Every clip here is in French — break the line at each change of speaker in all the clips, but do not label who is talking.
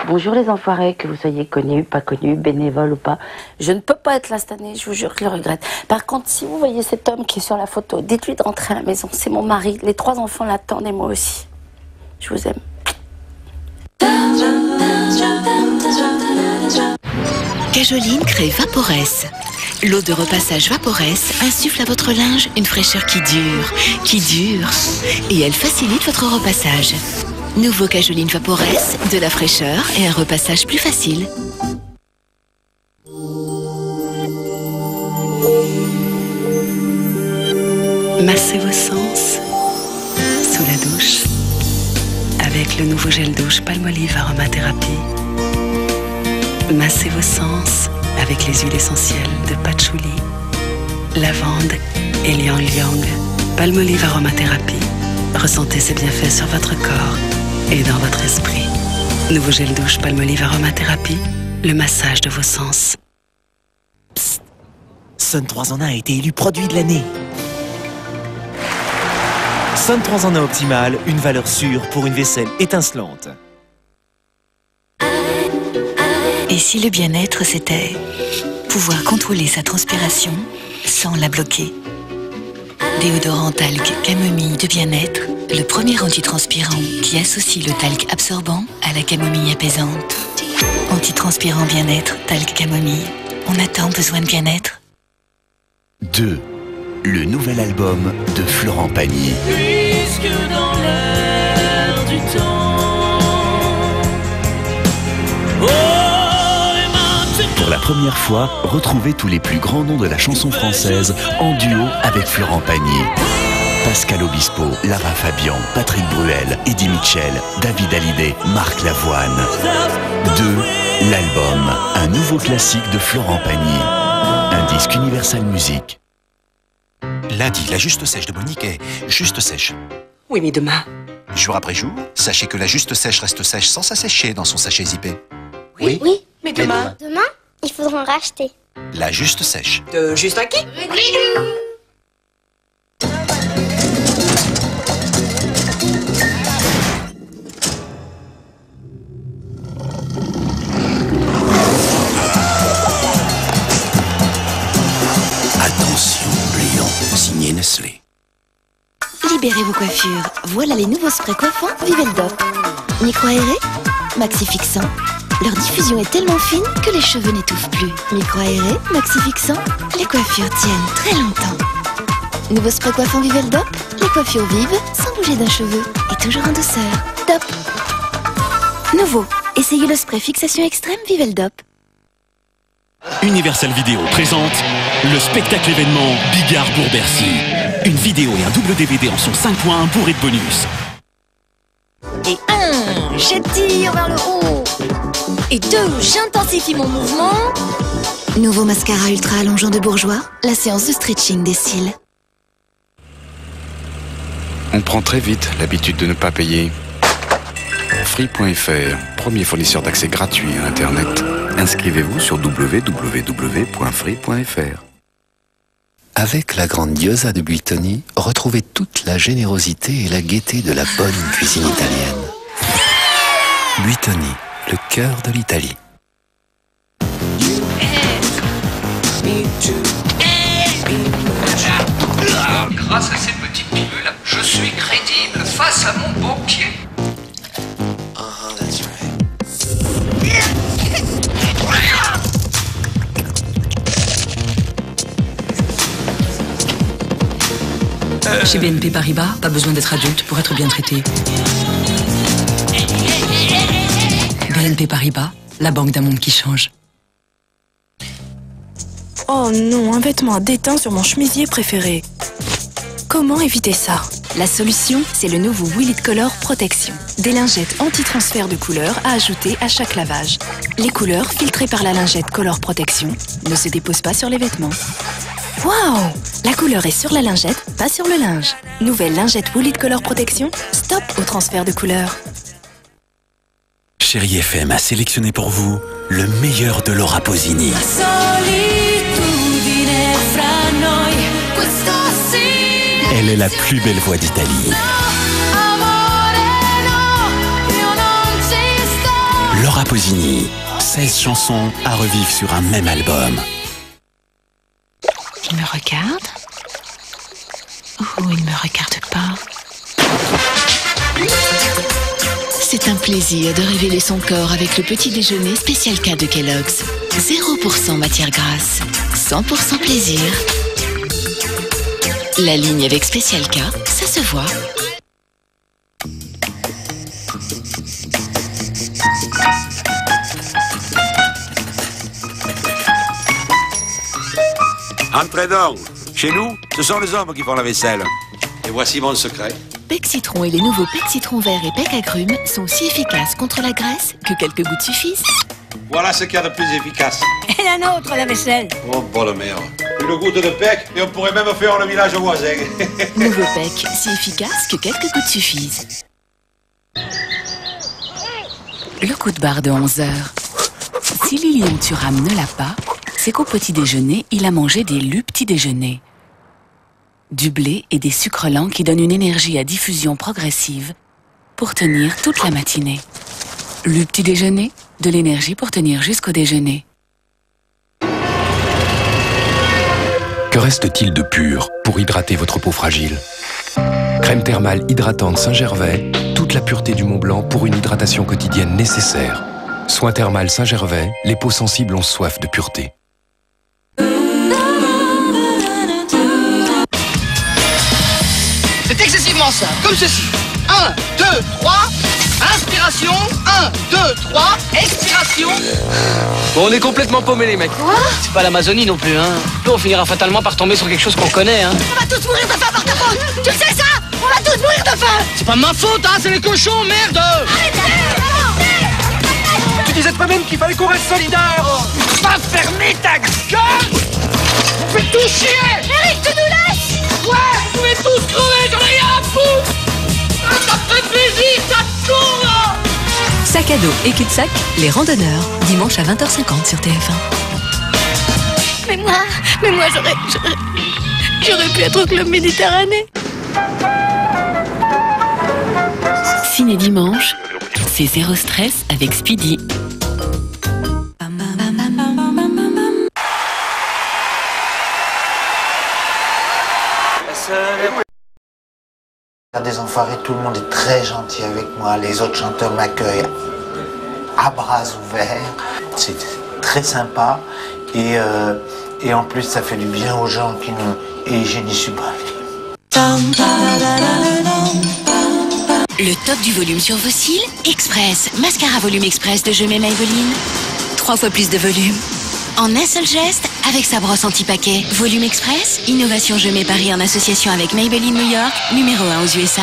Bonjour les enfoirés, que vous soyez connus, pas connus, bénévoles ou pas. Je ne peux pas être là cette année, je vous jure que je le regrette. Par contre, si vous voyez cet homme qui est sur la photo, dites-lui de rentrer à la maison. C'est mon mari, les 3 enfants l'attendent et moi aussi. Je vous aime.
Cajoline crée Vaporesse. L'eau de repassage Vaporesse insuffle à votre linge une fraîcheur qui dure. Et elle facilite votre repassage. Nouveau Cajoline Vaporesse, de la fraîcheur et un repassage plus facile. Massez vos sens sous la douche avec le nouveau gel douche Palmolive Aromathérapie. Massez vos sens avec les huiles essentielles de patchouli, lavande et liang-liang. Palmolive Aromathérapie. Ressentez ses bienfaits sur votre corps et dans votre esprit. Nouveau gel douche Palmolive Aromathérapie, le massage de vos sens.
Psst. Sun 3 en 1 a été élu produit de l'année. Sun 3 en 1 Optimal, une valeur sûre pour une vaisselle étincelante.
Et si le bien-être c'était pouvoir contrôler sa transpiration sans la bloquer? Déodorant talc camomille de bien-être, le premier antitranspirant qui associe le talc absorbant à la camomille apaisante. Antitranspirant bien-être talc camomille. On a tant besoin de bien-être.
2. Le nouvel album de Florent Pagny.
Puisque dans l'air du temps.
Pour la première fois, retrouvez tous les plus grands noms de la chanson française en duo avec Florent Pagny. Pascal Obispo, Lara Fabian, Patrick Bruel, Eddie Mitchell, David Hallyday, Marc Lavoine. 2. L'album, un nouveau classique de Florent Pagny. Un disque Universal Music.
Lundi, la juste sèche de Monique est juste sèche.
Oui, mais demain.
Jour après jour, sachez que la juste sèche reste sèche sans s'assécher dans son sachet zippé.
Oui, mais demain.
Demain, il faudra en racheter.
La juste sèche.
De juste un qui?
Attention, bléant, signé Nestlé.
Libérez vos coiffures. Voilà les nouveaux sprays coiffants Viveldop. Micro-aéré, maxi-fixant. Leur diffusion est tellement fine que les cheveux n'étouffent plus. Micro-aéré, maxi-fixant, les coiffures tiennent très longtemps. Nouveau spray coiffant Viveldop, les coiffures vives sans bouger d'un cheveu et toujours en douceur. Top. Nouveau, essayez le spray fixation extrême Viveldop.
Universal Vidéo présente le spectacle événement Bigard pour Bercy. Une vidéo et un double DVD en son 5.1 bourré de bonus.
Et 1, j'étire vers le haut. Et 2, j'intensifie mon mouvement.
Nouveau mascara ultra allongeant de Bourjois, la séance de stretching des cils.
On prend très vite l'habitude de ne pas payer. Free.fr, premier fournisseur d'accès gratuit à Internet. Inscrivez-vous sur www.free.fr.
Avec la grande gyoza de Buitoni, retrouvez toute la générosité et la gaieté de la bonne cuisine italienne. Buitoni, le cœur de l'Italie.
Grâce à ces petites pilules, je suis crédible face à mon banquier.
Chez BNP Paribas, pas besoin d'être adulte pour être bien traité. BNP Paribas, la banque d'un monde qui change.
Oh non, un vêtement déteint sur mon chemisier préféré. Comment éviter ça?
La solution, c'est le nouveau Will It Color Protection. Des lingettes anti-transfert de couleurs à ajouter à chaque lavage. Les couleurs filtrées par la lingette Color Protection ne se déposent pas sur les vêtements. Waouh! La couleur est sur la lingette, pas sur le linge. Nouvelle lingette Will It Color Protection, stop au transfert de couleurs.
Chérie FM a sélectionné pour vous le meilleur de Laura Pausini. Elle est la plus belle voix d'Italie. Laura
Pausini. 16 chansons à revivre sur un même album.
Il me regarde. Oh, il me regarde pas.
C'est un plaisir de révéler son corps avec le petit déjeuner spécial K de Kellogg's. 0% matière grasse, 100% plaisir. La ligne avec spécial K, ça se voit.
Entrez donc. Chez nous, ce sont les hommes qui font la vaisselle. Et voici mon secret.
Pec Citron et les nouveaux Pec Citron vert et Pec Agrumes sont aussi efficaces contre la graisse que quelques gouttes suffisent.
Voilà ce qu'il y a de plus efficace.
Et la nôtre, la vaisselle.
Oh, bonne mère. Une goutte de Pec et on pourrait même faire le village voisin.
Nouveau Pec, si efficace que quelques gouttes suffisent.
Le coup de barre de 11h. Si Lilian Thuram ne l'a pas, c'est qu'au petit déjeuner, il a mangé des lus petit déjeuner. Du blé et des sucres lents qui donnent une énergie à diffusion progressive pour tenir toute la matinée. Lus petit déjeuner, de l'énergie pour tenir jusqu'au déjeuner.
Que reste-t-il de pur pour hydrater votre peau fragile? Crème thermale hydratante Saint-Gervais, toute la pureté du Mont Blanc pour une hydratation quotidienne nécessaire. Soin thermal Saint-Gervais, les peaux sensibles ont soif de pureté.
C'est excessivement simple, comme ceci. 1, 2, 3, inspiration. 1, 2, 3, expiration.
Bon, on est complètement paumés les mecs.
Quoi?
C'est pas l'Amazonie non plus, hein. Nous, on finira fatalement par tomber sur quelque chose qu'on connaît, hein.
On va tous mourir de faim par ta faute. Tu sais ça? On va tous mourir de faim.
C'est pas ma faute, hein, c'est les cochons, merde.
Tu disais toi-même qu'il fallait qu'on reste solidaires. Va fermer ta gueule. On fait tout chier.
Eric, tu nous laisses.
Ouais, vous pouvez tous crever, j'en ai rien à foutre. Ah, ça fait plaisir, ça tourne là.
Sac à dos et cul-de-sac, les randonneurs, dimanche à 20h50 sur TF1.
Mais moi, j'aurais pu être au Club Méditerranée.
Ciné dimanche, c'est zéro stress avec Speedy.
Des enfoirés, tout le monde est très gentil avec moi, les autres chanteurs m'accueillent à bras ouverts, c'est très sympa et en plus ça fait du bien aux gens qui nous... et je n'y suis pas allé.
Le top du volume sur vos cils, Express, mascara volume express de Je mets Maybelline. 3 fois plus de volume. En un seul geste, avec sa brosse anti-paquet. Volume Express, innovation Je mets Paris en association avec Maybelline New York, numéro 1 aux USA.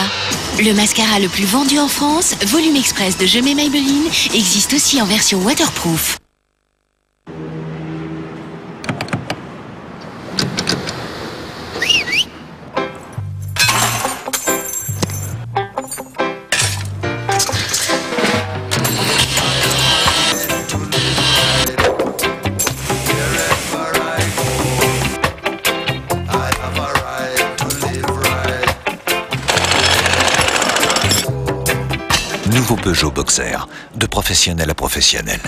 Le mascara le plus vendu en France, Volume Express de Je mets Maybelline, existe aussi en version waterproof.
Nouveau Peugeot Boxer, de professionnel à professionnel.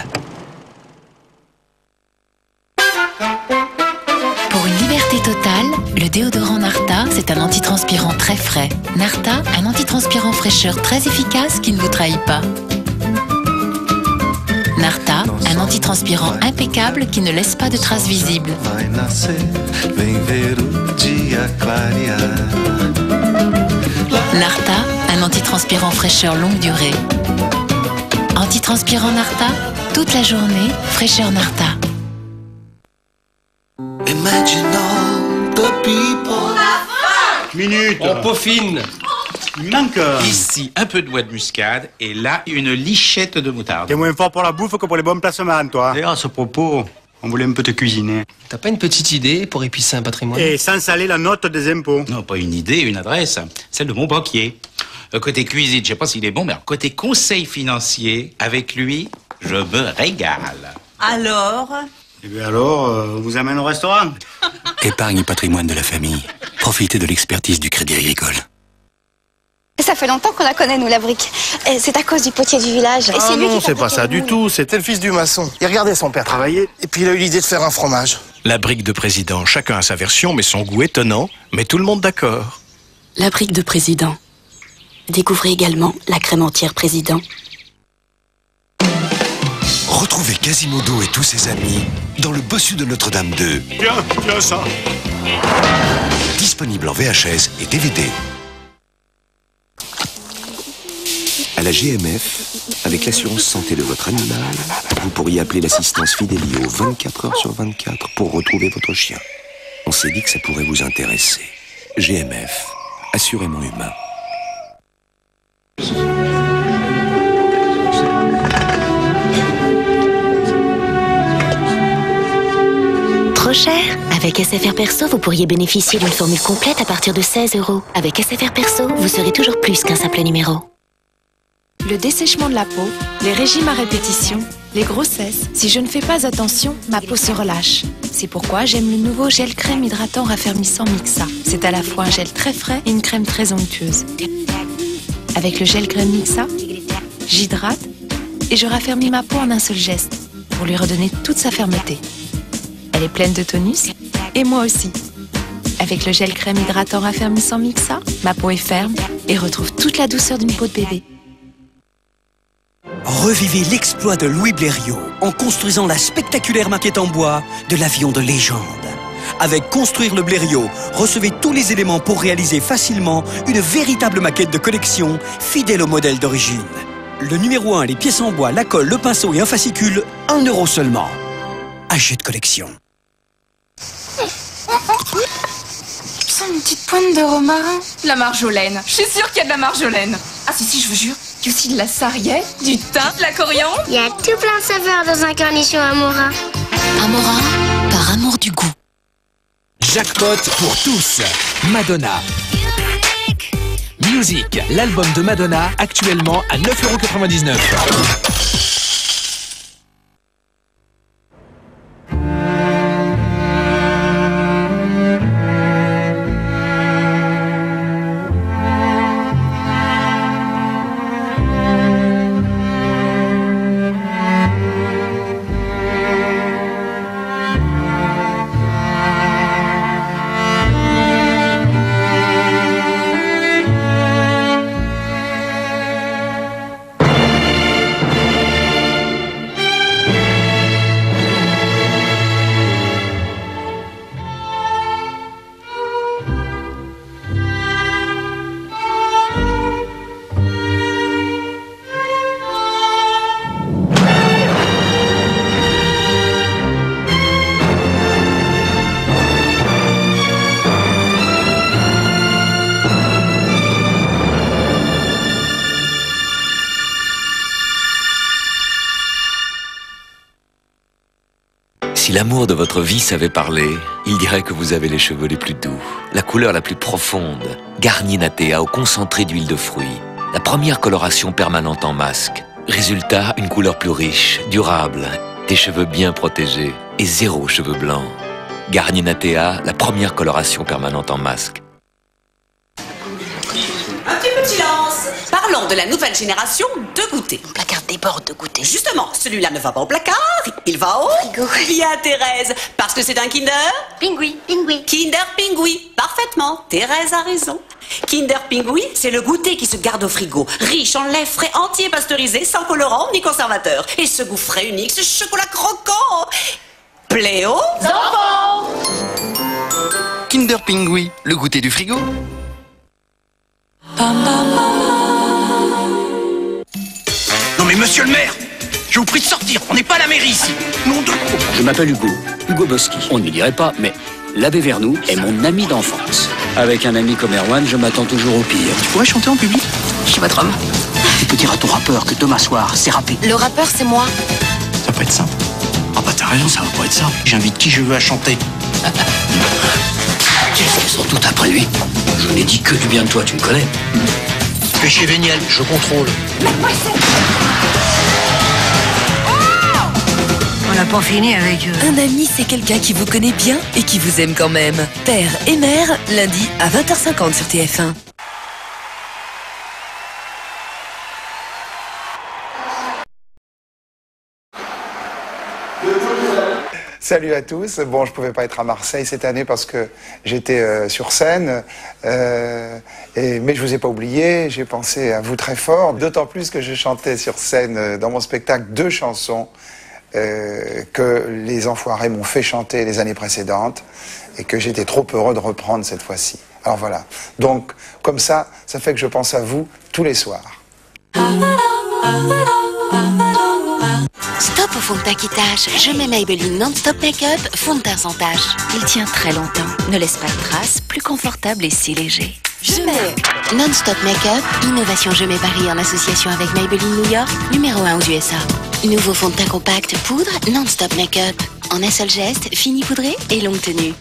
Pour une liberté totale, le déodorant Narta, c'est un antitranspirant très frais. Narta, un antitranspirant fraîcheur très efficace qui ne vous trahit pas. Narta, un antitranspirant impeccable qui ne laisse pas de traces visibles. Narta, un antitranspirant fraîcheur longue durée. Antitranspirant Narta, toute la journée, fraîcheur Narta.
Minute.
On peaufine.
Il manque.
Ici, un peu de noix de muscade et là, une lichette de moutarde.
T'es moins fort pour la bouffe que pour les bons placements, toi. D'ailleurs, à ce propos, on voulait un peu te cuisiner.
T'as pas une petite idée pour épicer un patrimoine?
Et sans saler la note des impôts.
Non, pas une idée, une adresse. Celle de mon banquier. Côté cuisine, je sais pas s'il est bon, mais côté conseil financier, avec lui, je me régale.
Alors?
Eh bien alors, on vous amène au restaurant.
Épargne et patrimoine de la famille. Profitez de l'expertise du Crédit Agricole.
Ça fait longtemps qu'on la connaît, nous, la brique. C'est à cause du potier du village.
Ah non, c'est pas ça du tout. C'était le fils du maçon. Il regardait son père travailler et puis il a eu l'idée de faire un fromage.
La brique de président. Chacun a sa version, mais son goût étonnant. Mais tout le monde d'accord.
La brique de président. Découvrez également la crème entière président.
Retrouvez Quasimodo et tous ses amis dans le bossu de Notre-Dame 2.
Tiens ça.
Disponible en VHS et DVD.
À la GMF, avec l'assurance santé de votre animal, vous pourriez appeler l'assistance Fidelio 24 heures sur 24 pour retrouver votre chien. On s'est dit que ça pourrait vous intéresser. GMF, assurément humain.
Trop cher? Avec SFR Perso, vous pourriez bénéficier d'une formule complète à partir de 16 €. Avec SFR Perso, vous serez toujours plus qu'un simple numéro.
Le dessèchement de la peau, les régimes à répétition, les grossesses. Si je ne fais pas attention, ma peau se relâche. C'est pourquoi j'aime le nouveau gel crème hydratant raffermissant Mixa. C'est à la fois un gel très frais et une crème très onctueuse. Avec le gel crème Mixa, j'hydrate et je raffermis ma peau en un seul geste pour lui redonner toute sa fermeté. Elle est pleine de tonus et moi aussi. Avec le gel crème hydratant raffermissant Mixa, ma peau est ferme et retrouve toute la douceur d'une peau de bébé.
Revivez l'exploit de Louis Blériot en construisant la spectaculaire maquette en bois de l'avion de légende. Avec Construire le Blériot, recevez tous les éléments pour réaliser facilement une véritable maquette de collection fidèle au modèle d'origine. Le numéro 1, les pièces en bois, la colle, le pinceau et un fascicule, 1 € seulement. Achet de collection.
Ça, une petite pointe de romarin. La marjolaine. Je suis sûre qu'il y a de la marjolaine. Ah si, je vous jure. Il y a aussi de la sarriette, du thym, de la coriandre.
Il y a tout plein de saveurs dans un cornichon Amora.
Amora, par amour du goût.
Jackpot pour tous. Madonna. Music, l'album de Madonna, actuellement à 9,99 €.
Si l'amour de votre vie savait parler, il dirait que vous avez les cheveux les plus doux, la couleur la plus profonde, Garnier Natea au concentré d'huile de fruits, la première coloration permanente en masque. Résultat, une couleur plus riche, durable, des cheveux bien protégés et 0 cheveux blancs. Garnier Natea, la première coloration permanente en masque.
Un petit peu de silence. Parlons de la nouvelle génération de goûters.
Mon placard déborde de goûter.
Justement, celui-là ne va pas au placard, il va au
frigo.
Bien Thérèse, parce que c'est un Kinder
Pingui.
Kinder Pingui, parfaitement, Thérèse a raison. Kinder Pingui, c'est le goûter qui se garde au frigo, riche en lait frais entier pasteurisé, sans colorant ni conservateur. Et ce goût frais unique, ce chocolat croquant, plaît aux enfants.
Kinder Pingui, le goûter du frigo.
Non mais monsieur le maire, je vous prie de sortir, on n'est pas à la mairie ici. Nom de...
Je m'appelle Hugo Boschi. On ne le dirait pas, mais l'abbé Vernou est mon ami d'enfance. Avec un ami comme Erwan, je m'attends toujours au pire.
Tu pourrais chanter en public? Je suis votre homme.
Tu peux dire à ton rappeur que demain soir, c'est râpé.
Le rappeur, c'est moi.
Ça va pas être simple. Ah bah t'as raison, ça va pas être simple. J'invite qui je veux à chanter.
Qu'est-ce qu'elles sont toutes après lui? Je n'ai dit que du bien de toi, tu me connais.
Péché véniel, je contrôle.
On n'a pas fini avec eux.
Un ami, c'est quelqu'un qui vous connaît bien et qui vous aime quand même. Père et mère, lundi à 20h50 sur TF1.
Salut à tous. Bon, je pouvais pas être à Marseille cette année parce que j'étais sur scène, mais je vous ai pas oublié. J'ai pensé à vous très fort, d'autant plus que je chantais sur scène dans mon spectacle 2 chansons que les Enfoirés m'ont fait chanter les années précédentes et que j'étais trop heureux de reprendre cette fois-ci. Alors voilà. Donc, comme ça fait que je pense à vous tous les soirs.
Stop au fond de teint qui tâche. Je mets Maybelline Non-Stop Make-up, fond de teint sans tache. Il tient très longtemps, ne laisse pas de traces, plus confortable et si léger. Je mets Non-Stop Make-up, innovation Je mets Paris en association avec Maybelline New York, numéro 1 aux USA. Nouveau fond de teint compact poudre Non-Stop Make-up. En un seul geste, fini poudré et longue tenue.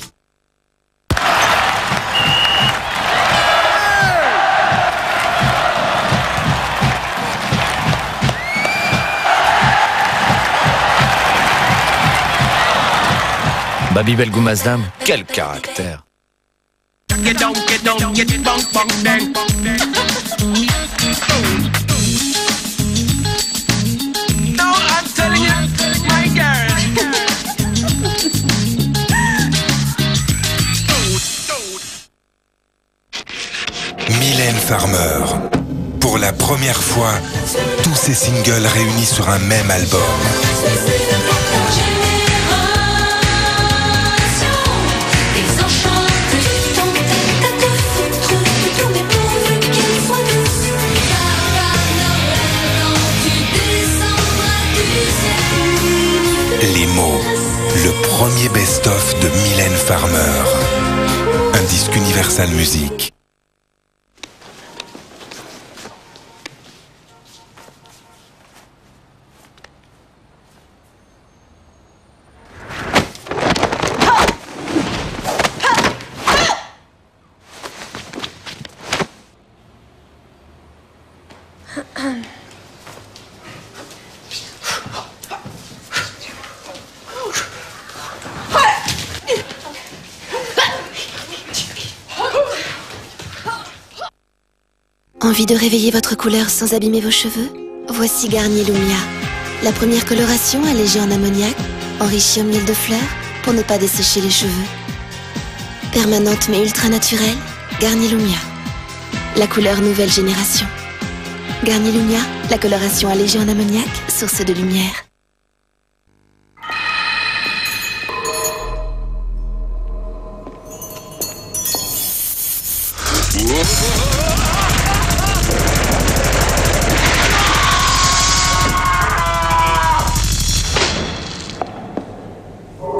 Babybel Goumazdam, quel caractère!
Get down, get bang, bang, bang. No, I'm telling you, my girl.
Mylène Farmer. Pour la première fois, tous ces singles réunis sur un même album. Les mots, le premier best-of de Mylène Farmer. Un disque Universal Music.
Envie de réveiller votre couleur sans abîmer vos cheveux? Voici Garnier Lumia. La première coloration allégée en ammoniac, enrichie en miel de fleurs pour ne pas dessécher les cheveux. Permanente mais ultra naturelle, Garnier Lumia. La couleur nouvelle génération. Garnier Lumia, la coloration allégée en ammoniac, source de lumière.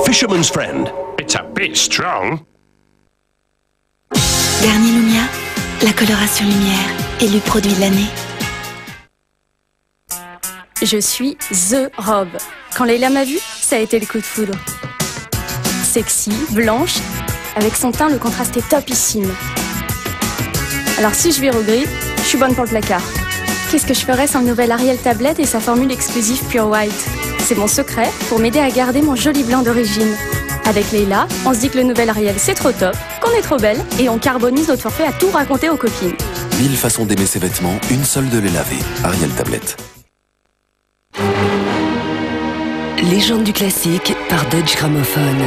Fisherman's Friend. It's a bit strong.
Garnier Lumia, la coloration lumière, élu produit de l'année.
Je suis The Robe. Quand Leila m'a vue, ça a été le coup de foudre. Sexy, blanche, avec son teint, le contraste est topissime. Alors si je vire au gris, je suis bonne pour le placard. Qu'est-ce que je ferais sans le nouvel Ariel tablette et sa formule exclusive Pure White? C'est mon secret pour m'aider à garder mon joli blanc d'origine. Avec Leila, on se dit que le nouvel Ariel c'est trop top, qu'on est trop belle et on carbonise notre forfait à tout raconter aux copines.
1000 façons d'aimer ses vêtements, une seule de les laver. Ariel Tablette.
Légende du classique par Dutch Gramophone.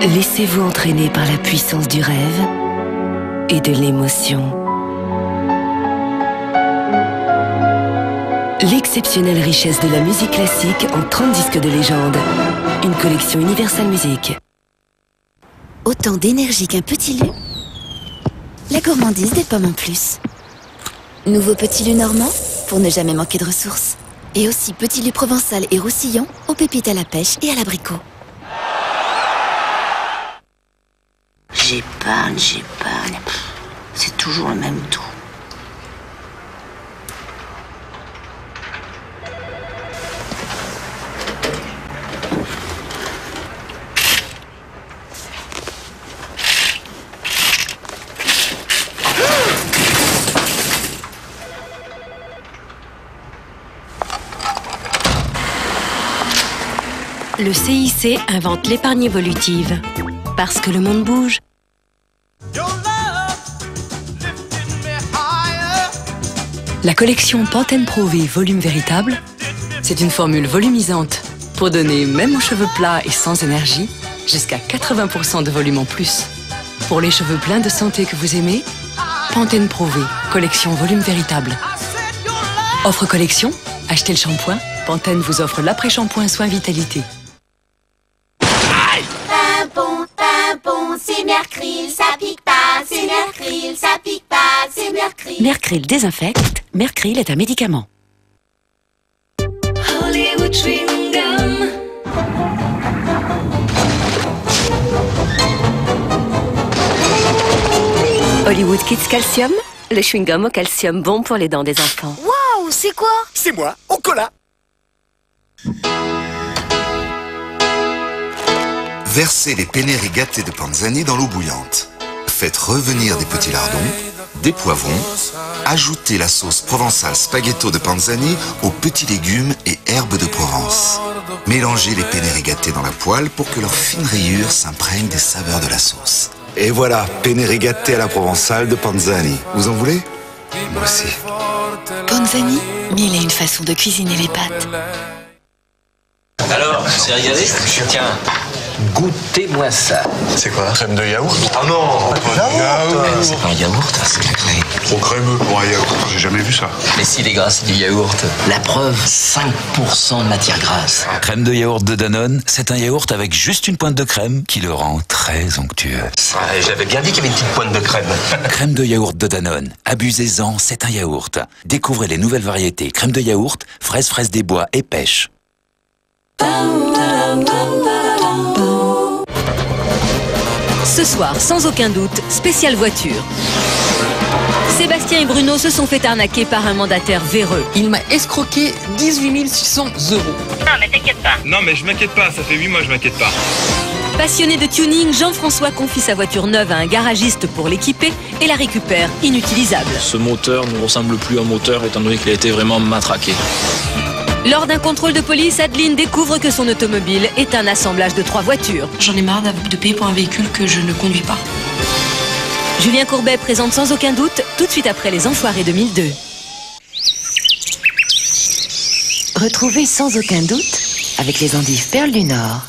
Laissez-vous entraîner par la puissance du rêve et de l'émotion. L'exceptionnelle richesse de la musique classique en 30 disques de légende. Une collection Universal Music.
Autant d'énergie qu'un petit lu. La gourmandise des pommes en plus. Nouveau petit lu normand pour ne jamais manquer de ressources. Et aussi petit lu provençal et roussillon aux pépites à la pêche et à l'abricot.
J'épargne. C'est toujours le même tout.
Le CIC invente l'épargne évolutive. Parce que le monde bouge. La collection Pantene Pro V Volume Véritable, c'est une formule volumisante Pour donner, même aux cheveux plats et sans énergie, jusqu'à 80% de volume en plus. Pour les cheveux pleins de santé que vous aimez, Pantene Pro V, collection volume véritable. Offre collection, achetez le shampoing, Pantene vous offre l'après-shampoing soin vitalité.
Pimpon, c'est Mercryl, ça pique pas, c'est Mercryl, ça pique pas, c'est Mercryl.
Mercryl désinfecte, Mercryl est un médicament.
Hollywood chewing gum.
Hollywood Kids Calcium, le chewing-gum au calcium bon pour les dents des enfants.
Waouh, c'est quoi?
C'est moi, au cola.
Versez les penne rigate de Panzani dans l'eau bouillante. Faites revenir des petits lardons, des poivrons. Ajoutez la sauce provençale spaghetto de Panzani aux petits légumes et herbes de Provence. Mélangez les penne rigate dans la poêle pour que leurs fines rayures s'imprègnent des saveurs de la sauce. Et voilà, penne rigate à la provençale de Panzani. Vous en voulez? Moi aussi.
Panzani, mille et une façons de cuisiner les pâtes.
Alors, c'est régalé? Tiens, goûtez-moi ça.
C'est quoi? Crème de yaourt?
Oh non, c'est pas un yaourt, c'est de la crème.
Trop crémeux pour un yaourt, j'ai jamais vu ça.
Mais s'il est gras, c'est du yaourt. La preuve, 5% de matière grasse.
Crème de yaourt de Danone, c'est un yaourt avec juste une pointe de crème qui le rend très onctueux.
J'avais bien dit qu'il y avait une petite pointe de crème.
Crème de yaourt de Danone. Abusez-en, c'est un yaourt. Découvrez les nouvelles variétés crème de yaourt, fraise des bois et pêche.
Ce soir, sans aucun doute, spéciale voiture. Sébastien et Bruno se sont fait arnaquer par un mandataire véreux.
Il m'a escroqué 18 600 €.
Non, mais t'inquiète pas.
Non, mais je m'inquiète pas, ça fait 8 mois, je m'inquiète pas.
Passionné de tuning, Jean-François confie sa voiture neuve à un garagiste pour l'équiper et la récupère inutilisable.
Ce moteur ne ressemble plus à un moteur étant donné qu'il a été vraiment matraqué.
Lors d'un contrôle de police, Adeline découvre que son automobile est un assemblage de 3 voitures.
J'en ai marre de payer pour un véhicule que je ne conduis pas.
Julien Courbet présente sans aucun doute, tout de suite après Les Enfoirés 2002.
Retrouvez sans aucun doute avec les endives Perles du Nord.